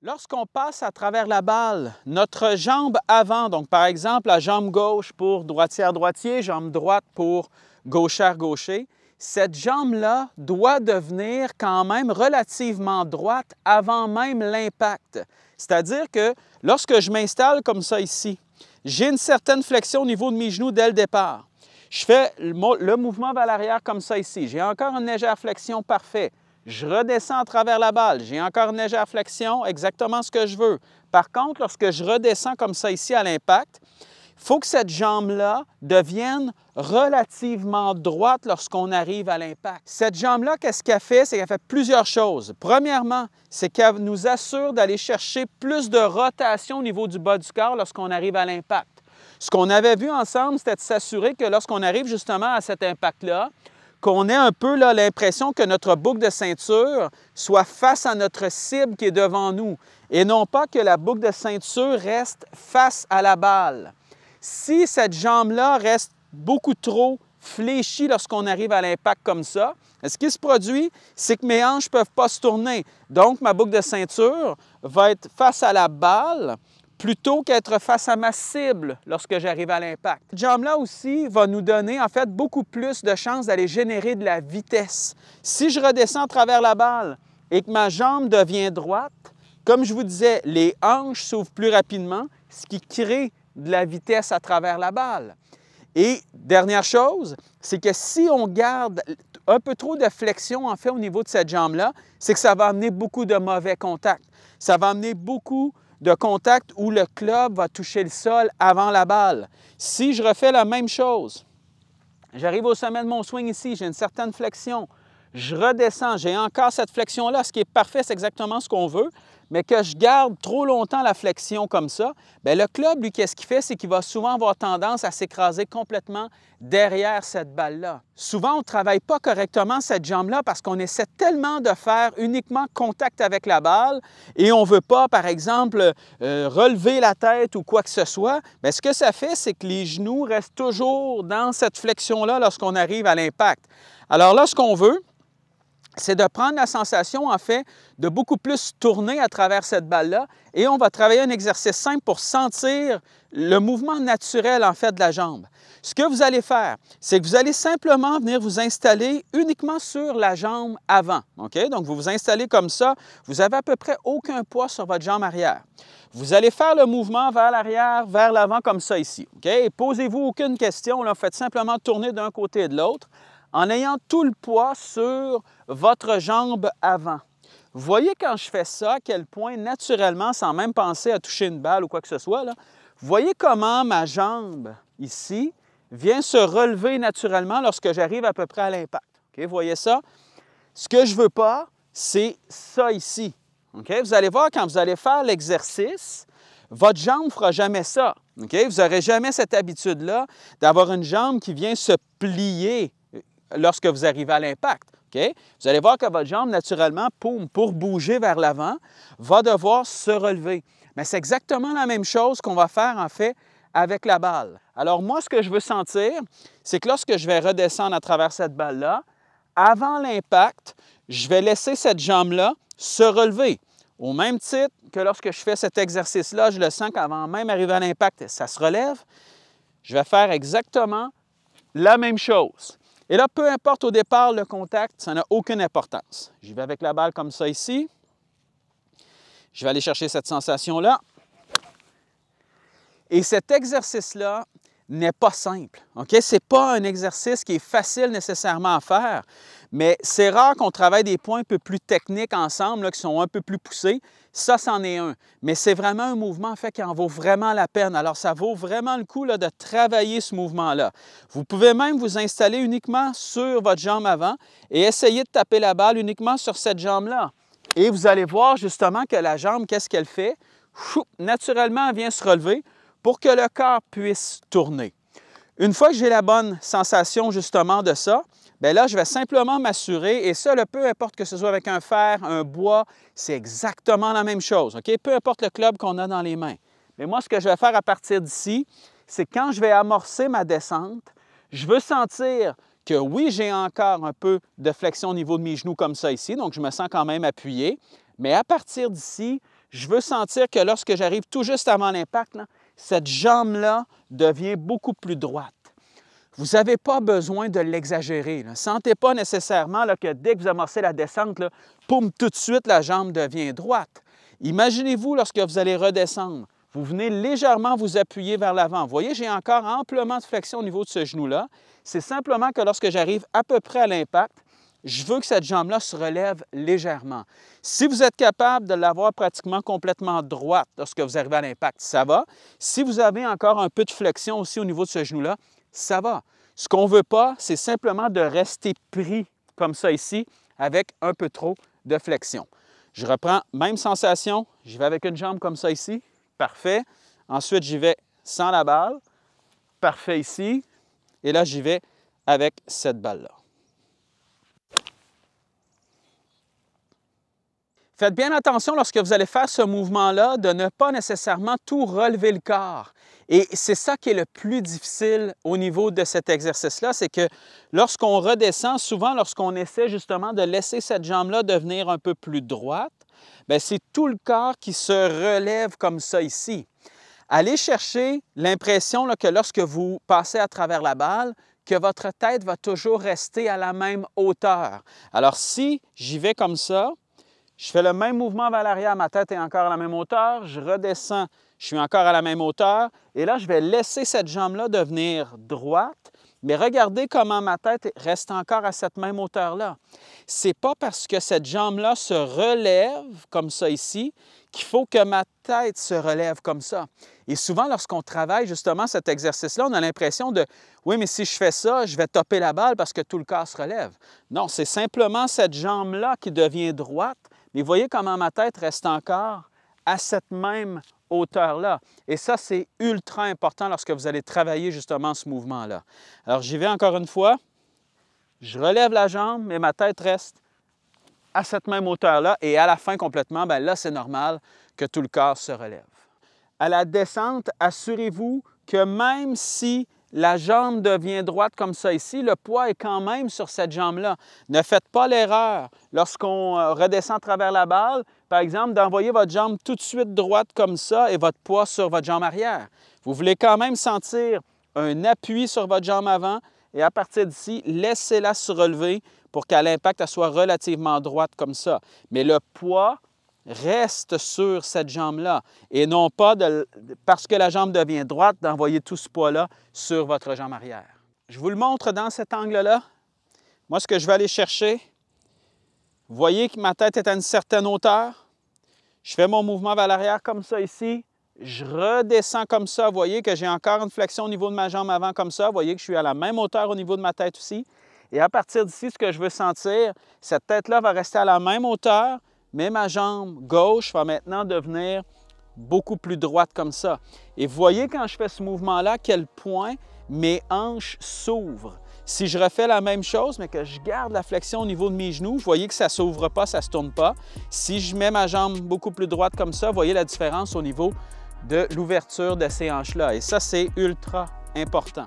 Lorsqu'on passe à travers la balle, notre jambe avant, donc par exemple la jambe gauche pour droitière-droitier, jambe droite pour gauchère-gaucher, cette jambe-là doit devenir quand même relativement droite avant même l'impact. C'est-à-dire que lorsque je m'installe comme ça ici, j'ai une certaine flexion au niveau de mes genoux dès le départ. Je fais le mouvement vers l'arrière comme ça ici. J'ai encore une légère flexion, parfait. Je redescends à travers la balle. J'ai encore une légère flexion, exactement ce que je veux. Par contre, lorsque je redescends comme ça ici à l'impact, il faut que cette jambe-là devienne relativement droite lorsqu'on arrive à l'impact. Cette jambe-là, qu'est-ce qu'elle fait? C'est qu'elle fait plusieurs choses. Premièrement, c'est qu'elle nous assure d'aller chercher plus de rotation au niveau du bas du corps lorsqu'on arrive à l'impact. Ce qu'on avait vu ensemble, c'était de s'assurer que lorsqu'on arrive justement à cet impact-là, qu'on ait un peu l'impression que notre boucle de ceinture soit face à notre cible qui est devant nous et non pas que la boucle de ceinture reste face à la balle. Si cette jambe-là reste beaucoup trop fléchie lorsqu'on arrive à l'impact comme ça, ce qui se produit, c'est que mes hanches ne peuvent pas se tourner. Donc, ma boucle de ceinture va être face à la balle plutôt qu'être face à ma cible lorsque j'arrive à l'impact. Cette jambe-là aussi va nous donner en fait beaucoup plus de chances d'aller générer de la vitesse. Si je redescends à travers la balle et que ma jambe devient droite, comme je vous disais, les hanches s'ouvrent plus rapidement, ce qui crée de la vitesse à travers la balle. Et dernière chose, c'est que si on garde un peu trop de flexion en fait au niveau de cette jambe-là, c'est que ça va amener beaucoup de mauvais contacts. Ça va amener beaucoup de contact où le club va toucher le sol avant la balle. Si je refais la même chose, j'arrive au sommet de mon swing ici, j'ai une certaine flexion, je redescends, j'ai encore cette flexion-là, ce qui est parfait, c'est exactement ce qu'on veut, mais que je garde trop longtemps la flexion comme ça, bien, le club, lui, qu'est-ce qu'il fait? C'est qu'il va souvent avoir tendance à s'écraser complètement derrière cette balle-là. Souvent, on ne travaille pas correctement cette jambe-là parce qu'on essaie tellement de faire uniquement contact avec la balle et on ne veut pas, par exemple, relever la tête ou quoi que ce soit. Bien, ce que ça fait, c'est que les genoux restent toujours dans cette flexion-là lorsqu'on arrive à l'impact. Alors là, ce qu'on veut, c'est de prendre la sensation, en fait, de beaucoup plus tourner à travers cette balle-là et on va travailler un exercice simple pour sentir le mouvement naturel, en fait, de la jambe. Ce que vous allez faire, c'est que vous allez simplement venir vous installer uniquement sur la jambe avant. OK? Donc, vous vous installez comme ça. Vous avez à peu près aucun poids sur votre jambe arrière. Vous allez faire le mouvement vers l'arrière, vers l'avant, comme ça ici. OK? Et posez-vous aucune question. Là, faites simplement tourner d'un côté et de l'autre en ayant tout le poids sur votre jambe avant. Vous voyez quand je fais ça, à quel point naturellement, sans même penser à toucher une balle ou quoi que ce soit, là, vous voyez comment ma jambe ici vient se relever naturellement lorsque j'arrive à peu près à l'impact. Okay? Vous voyez ça? Ce que je ne veux pas, c'est ça ici. Okay? Vous allez voir, quand vous allez faire l'exercice, votre jambe ne fera jamais ça. Okay? Vous n'aurez jamais cette habitude-là d'avoir une jambe qui vient se plier lorsque vous arrivez à l'impact. Okay? Vous allez voir que votre jambe, naturellement, pour bouger vers l'avant, va devoir se relever. Mais c'est exactement la même chose qu'on va faire, en fait, avec la balle. Alors moi, ce que je veux sentir, c'est que lorsque je vais redescendre à travers cette balle-là, avant l'impact, je vais laisser cette jambe-là se relever. Au même titre que lorsque je fais cet exercice-là, je le sens qu'avant même d'arriver à l'impact, ça se relève. Je vais faire exactement la même chose. Et là, peu importe au départ le contact, ça n'a aucune importance. J'y vais avec la balle comme ça ici. Je vais aller chercher cette sensation-là. Et cet exercice-là n'est pas simple. Okay? Ce n'est pas un exercice qui est facile nécessairement à faire, mais c'est rare qu'on travaille des points un peu plus techniques ensemble, là, qui sont un peu plus poussés. Ça, c'en est un. Mais c'est vraiment un mouvement, en fait, qui en vaut vraiment la peine. Alors, ça vaut vraiment le coup là, de travailler ce mouvement-là. Vous pouvez même vous installer uniquement sur votre jambe avant et essayer de taper la balle uniquement sur cette jambe-là. Et vous allez voir justement que la jambe, qu'est-ce qu'elle fait? Naturellement, elle vient se relever pour que le corps puisse tourner. Une fois que j'ai la bonne sensation justement de ça, bien là, je vais simplement m'assurer, et ça, peu importe que ce soit avec un fer, un bois, c'est exactement la même chose. Okay? Peu importe le club qu'on a dans les mains. Mais moi, ce que je vais faire à partir d'ici, c'est quand je vais amorcer ma descente, je veux sentir que oui, j'ai encore un peu de flexion au niveau de mes genoux comme ça ici, donc je me sens quand même appuyé, mais à partir d'ici, je veux sentir que lorsque j'arrive tout juste avant l'impact, cette jambe-là devient beaucoup plus droite. Vous n'avez pas besoin de l'exagérer. Ne sentez pas nécessairement là, que dès que vous amorcez la descente, là, poum, tout de suite, la jambe devient droite. Imaginez-vous lorsque vous allez redescendre. Vous venez légèrement vous appuyer vers l'avant. Vous voyez, j'ai encore amplement de flexion au niveau de ce genou-là. C'est simplement que lorsque j'arrive à peu près à l'impact, je veux que cette jambe-là se relève légèrement. Si vous êtes capable de l'avoir pratiquement complètement droite lorsque vous arrivez à l'impact, ça va. Si vous avez encore un peu de flexion aussi au niveau de ce genou-là, ça va. Ce qu'on ne veut pas, c'est simplement de rester pris comme ça ici avec un peu trop de flexion. Je reprends, même sensation, j'y vais avec une jambe comme ça ici, parfait. Ensuite, j'y vais sans la balle, parfait ici. Et là, j'y vais avec cette balle-là. Faites bien attention lorsque vous allez faire ce mouvement-là de ne pas nécessairement tout relever le corps. Et c'est ça qui est le plus difficile au niveau de cet exercice-là, c'est que lorsqu'on redescend, souvent lorsqu'on essaie justement de laisser cette jambe-là devenir un peu plus droite, bien, c'est tout le corps qui se relève comme ça ici. Allez chercher l'impression que lorsque vous passez à travers la balle, que votre tête va toujours rester à la même hauteur. Alors si j'y vais comme ça, je fais le même mouvement vers l'arrière, ma tête est encore à la même hauteur, je redescends, je suis encore à la même hauteur, et là, je vais laisser cette jambe-là devenir droite, mais regardez comment ma tête reste encore à cette même hauteur-là. Ce n'est pas parce que cette jambe-là se relève comme ça ici qu'il faut que ma tête se relève comme ça. Et souvent, lorsqu'on travaille justement cet exercice-là, on a l'impression de « oui, mais si je fais ça, je vais topper la balle parce que tout le corps se relève ». Non, c'est simplement cette jambe-là qui devient droite, mais voyez comment ma tête reste encore à cette même hauteur-là. Et ça, c'est ultra important lorsque vous allez travailler justement ce mouvement-là. Alors, j'y vais encore une fois. Je relève la jambe, mais ma tête reste à cette même hauteur-là. Et à la fin, complètement, bien là, c'est normal que tout le corps se relève. À la descente, assurez-vous que même si la jambe devient droite comme ça ici, le poids est quand même sur cette jambe-là. Ne faites pas l'erreur lorsqu'on redescend à travers la balle, par exemple, d'envoyer votre jambe tout de suite droite comme ça et votre poids sur votre jambe arrière. Vous voulez quand même sentir un appui sur votre jambe avant et à partir d'ici, laissez-la se relever pour qu'à l'impact, elle soit relativement droite comme ça. Mais le poids reste sur cette jambe-là et non pas, parce que la jambe devient droite, d'envoyer tout ce poids-là sur votre jambe arrière. Je vous le montre dans cet angle-là. Moi, ce que je vais aller chercher, vous voyez que ma tête est à une certaine hauteur. Je fais mon mouvement vers l'arrière comme ça ici. Je redescends comme ça. Vous voyez que j'ai encore une flexion au niveau de ma jambe avant comme ça. Vous voyez que je suis à la même hauteur au niveau de ma tête aussi. Et à partir d'ici, ce que je veux sentir, cette tête-là va rester à la même hauteur, mais ma jambe gauche va maintenant devenir beaucoup plus droite comme ça. Et vous voyez quand je fais ce mouvement-là, à quel point mes hanches s'ouvrent. Si je refais la même chose, mais que je garde la flexion au niveau de mes genoux, vous voyez que ça ne s'ouvre pas, ça ne se tourne pas. Si je mets ma jambe beaucoup plus droite comme ça, vous voyez la différence au niveau de l'ouverture de ces hanches-là. Et ça, c'est ultra important.